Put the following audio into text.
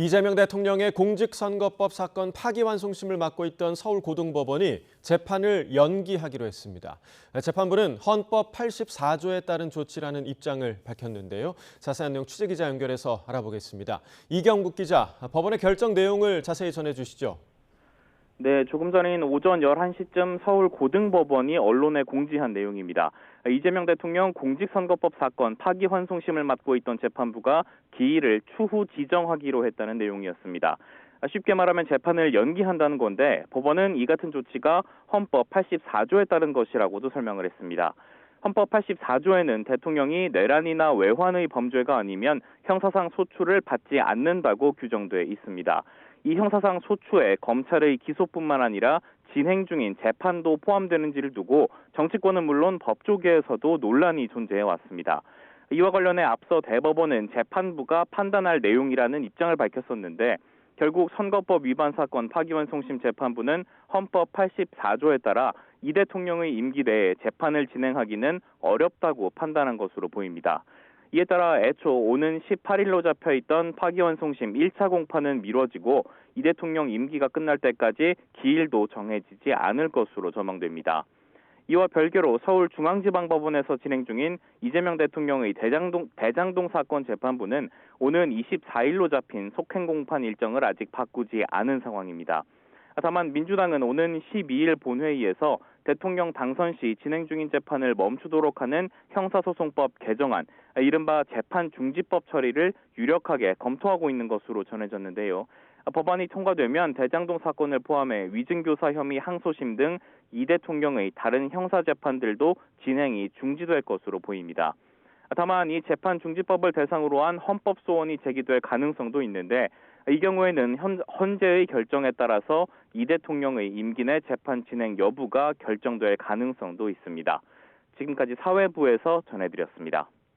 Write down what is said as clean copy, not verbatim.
이재명 대통령의 공직선거법 사건 파기환송심을 맡고 있던 서울고등법원이 재판을 연기하기로 했습니다. 재판부는 헌법 84조에 따른 조치라는 입장을 밝혔는데요. 자세한 내용 취재기자 연결해서 알아보겠습니다. 이경국 기자, 법원의 결정 내용을 자세히 전해주시죠. 네, 조금 전인 오전 11시쯤 서울고등법원이 언론에 공지한 내용입니다. 이재명 대통령 공직선거법 사건 파기환송심을 맡고 있던 재판부가 기일을 추후 지정하기로 했다는 내용이었습니다. 쉽게 말하면 재판을 연기한다는 건데 법원은 이 같은 조치가 헌법 84조에 따른 것이라고도 설명을 했습니다. 헌법 84조에는 대통령이 내란이나 외환의 범죄가 아니면 형사상 소추를 받지 않는다고 규정돼 있습니다. 이 형사상 소추에 검찰의 기소뿐만 아니라 진행 중인 재판도 포함되는지를 두고 정치권은 물론 법조계에서도 논란이 존재해 왔습니다. 이와 관련해 앞서 대법원은 재판부가 판단할 내용이라는 입장을 밝혔었는데 결국 선거법 위반 사건 파기환송심 재판부는 헌법 84조에 따라 이 대통령의 임기 내에 재판을 진행하기는 어렵다고 판단한 것으로 보입니다. 이에 따라 애초 오는 18일로 잡혀있던 파기환송심 1차 공판은 미뤄지고 이 대통령 임기가 끝날 때까지 기일도 정해지지 않을 것으로 전망됩니다. 이와 별개로 서울중앙지방법원에서 진행 중인 이재명 대통령의 대장동 사건 재판부는 오는 24일로 잡힌 속행공판 일정을 아직 바꾸지 않은 상황입니다. 다만 민주당은 오는 12일 본회의에서 대통령 당선 시 진행 중인 재판을 멈추도록 하는 형사소송법 개정안, 이른바 재판중지법 처리를 유력하게 검토하고 있는 것으로 전해졌는데요. 법안이 통과되면 대장동 사건을 포함해 위증교사 혐의 항소심 등 이 대통령의 다른 형사재판들도 진행이 중지될 것으로 보입니다. 다만 이 재판중지법을 대상으로 한 헌법소원이 제기될 가능성도 있는데 이 경우에는 헌재의 결정에 따라서 이 대통령의 임기 내 재판 진행 여부가 결정될 가능성도 있습니다. 지금까지 사회부에서 전해드렸습니다.